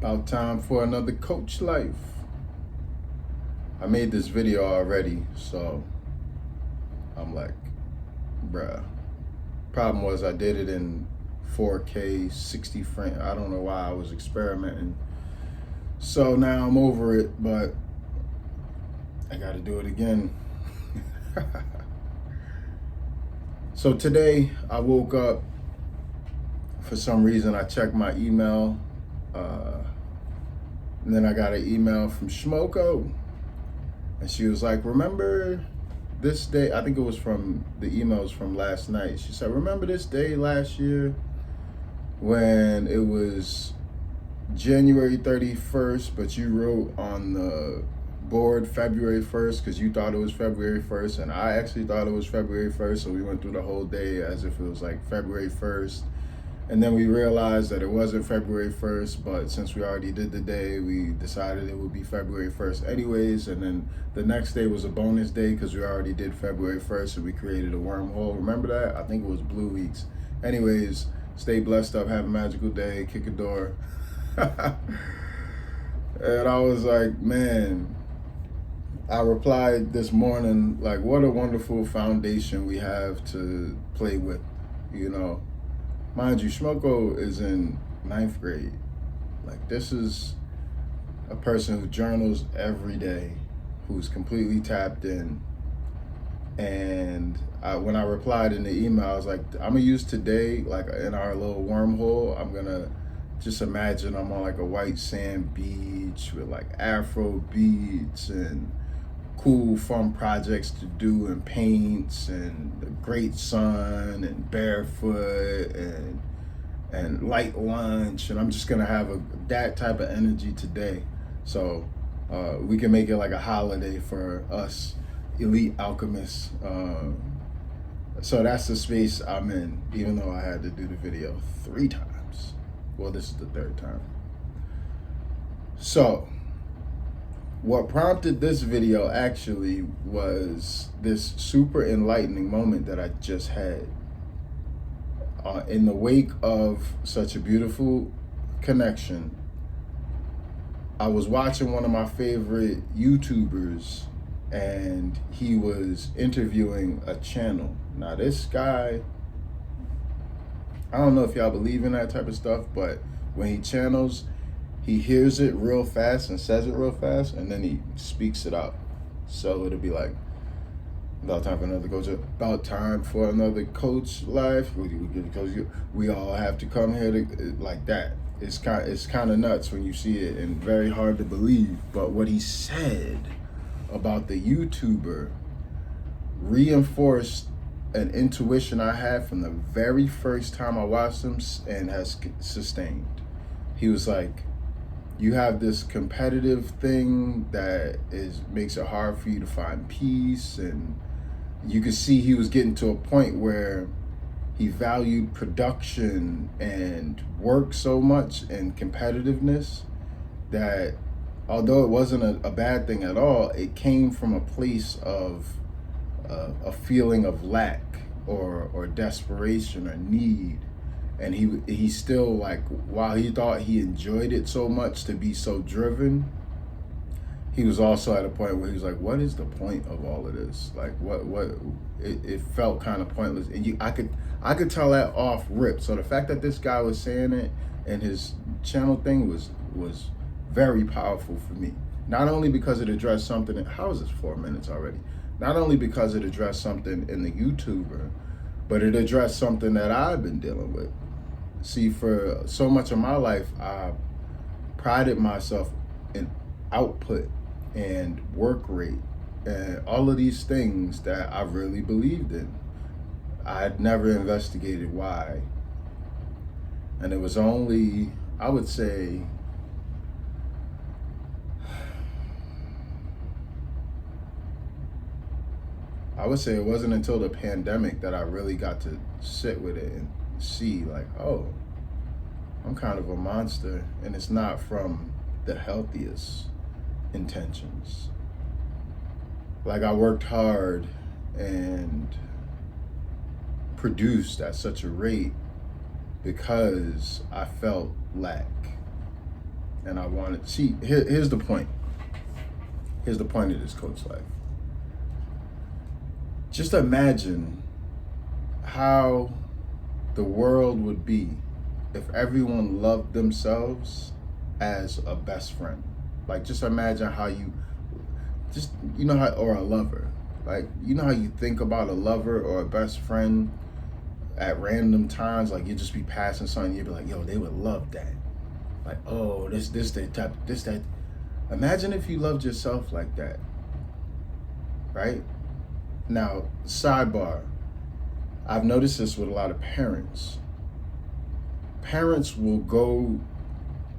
About time for another Coach Life. I made this video already, so I'm like, bruh. Problem was I did it in 4K, 60 frame. I don't know why I was experimenting. So now I'm over it, but I gotta do it again. So today I woke up, for some reason I checked my email, and then I got an email from Shmoko, and she was like, remember this day? I think it was from the emails from last night. She said, remember this day last year when it was January 31st, but you wrote on the board February 1st because you thought it was February 1st, and I actually thought it was February 1st, so we went through the whole day as if it was like February 1st. And then we realized that it wasn't February 1st, but since we already did the day, we decided it would be February 1st anyways. And then the next day was a bonus day because we already did February 1st, and we created a wormhole. Remember that? I think it was Blue Weeks. Anyways, stay blessed up, have a magical day, kick a door. And I was like, man, I replied this morning, like, what a wonderful foundation we have to play with, you know. Mind you, Shmoko is in 9th grade. Like, this is a person who journals every day, who's completely tapped in. And when I replied in the email, I was like, I'm gonna use today, like in our little wormhole, I'm gonna just imagine I'm on like a white sand beach with like Afro beats and cool fun projects to do and paints and the great sun and barefoot and light lunch, and I'm just gonna have that type of energy today, so we can make it like a holiday for us elite alchemists. So that's the space I'm in, even though I had to do the video 3 times. Well, this is the 3rd time. So what prompted this video actually was this super enlightening moment that I just had. In the wake of such a beautiful connection, I was watching one of my favorite YouTubers, and he was interviewing a channel. Now this guy, I don't know if y'all believe in that type of stuff, but when he channels, he hears it real fast and says it real fast, and then he speaks it out. So it'll be like, about time for another coach, about time for another Coach Life. We all have to come here to, like that. It's kind of nuts when you see it, and very hard to believe. But what he said about the YouTuber reinforced an intuition I had from the very first time I watched him, and has sustained. He was like, you have this competitive thing that makes it hard for you to find peace, and you could see he was getting to a point where he valued production and work so much and competitiveness that, although it wasn't a bad thing at all, it came from a place of a feeling of lack or desperation or need. And he still, like, while he thought he enjoyed it so much to be so driven, he was also at a point where he was like, what is the point of all of this? Like, it felt kind of pointless. And I could tell that off rip. So the fact that this guy was saying it and his channel thing was very powerful for me. Not only because it addressed something, how is this 4 minutes already? Not only because it addressed something in the YouTuber, but it addressed something that I've been dealing with. See, for so much of my life, I prided myself in output and work rate and all of these things that I really believed in. I had never investigated why. And it was only, I would say, it wasn't until the pandemic that I really got to sit with it and see, like, oh, I'm kind of a monster, and it's not from the healthiest intentions. Like, I worked hard and produced at such a rate because I felt lack. And I wanted, see, here's the point. Here's the point of this coach life. Just imagine how the world would be if everyone loved themselves as a best friend. Like, just imagine how you, just, you know how, or a lover. Like, you know how you think about a lover or a best friend at random times? Like, you just be passing something, you'd be like, yo, they would love that. Like, oh, this that. Imagine if you loved yourself like that, right? Now, sidebar, I've noticed this with a lot of parents. Parents will go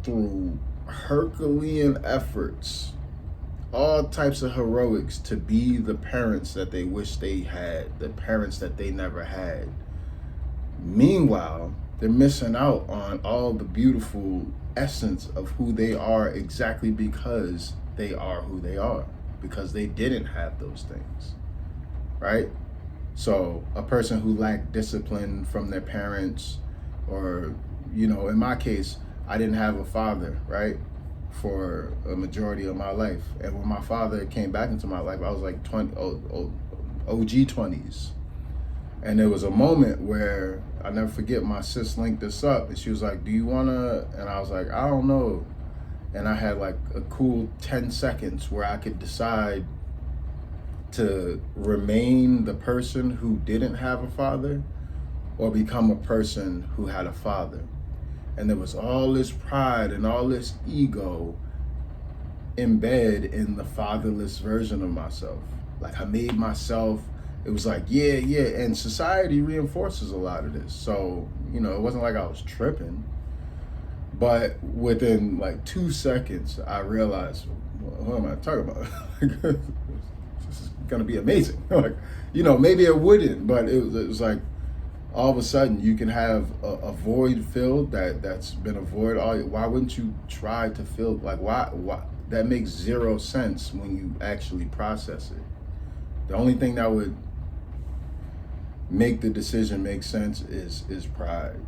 through Herculean efforts, all types of heroics to be the parents that they wish they had, the parents that they never had. Meanwhile, they're missing out on all the beautiful essence of who they are exactly because they are who they are, because they didn't have those things, right? So a person who lacked discipline from their parents, or, you know, in my case, I didn't have a father, right, for a majority of my life. And when my father came back into my life, I was like OG 20s. And there was a moment where, I'll never forget, my sis linked us up and she was like, do you wanna? And I was like, I don't know. And I had like a cool 10 seconds where I could decide to remain the person who didn't have a father or become a person who had a father. And there was all this pride and all this ego embedded in the fatherless version of myself. Like, I made myself, it was like, yeah, and society reinforces a lot of this. So, you know, it wasn't like I was tripping, but within like 2 seconds, I realized, well, what am I talking about? This is gonna be amazing. Like, you know, maybe it wouldn't, but it was like, all of a sudden you can have a void filled that's been a void. Why wouldn't you try to fill, like, why? That makes zero sense when you actually process it. The only thing that would make the decision make sense is pride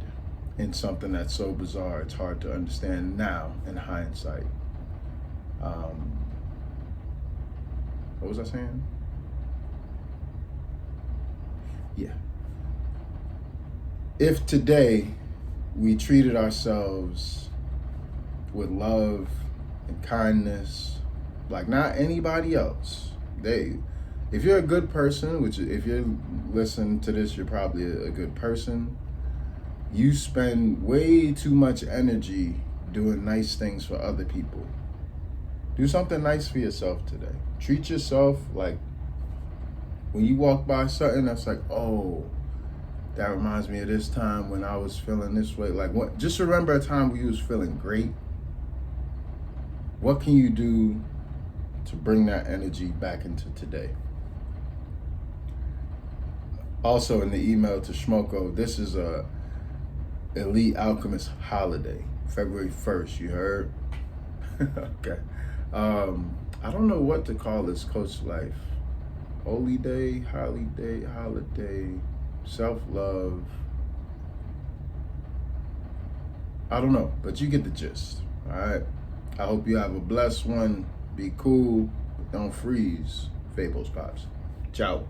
in something that's so bizarre it's hard to understand now in hindsight. What was I saying? Yeah. If today we treated ourselves with love and kindness, like not anybody else, if you're a good person, which if you're listening to this, you're probably a good person, you spend way too much energy doing nice things for other people. Do something nice for yourself today. Treat yourself like when you walk by something that's like, oh, that reminds me of this time when I was feeling this way. Like, what? Just remember a time where you was feeling great. What can you do to bring that energy back into today? Also, in the email to Shmoko, this is a Elite Alchemist holiday, February 1st. You heard? Okay. I don't know what to call this coach life. Holy day, holiday. Self-love. I don't know, but you get the gist. All right. I hope you have a blessed one. Be cool, but don't freeze. Fables Pops. Ciao.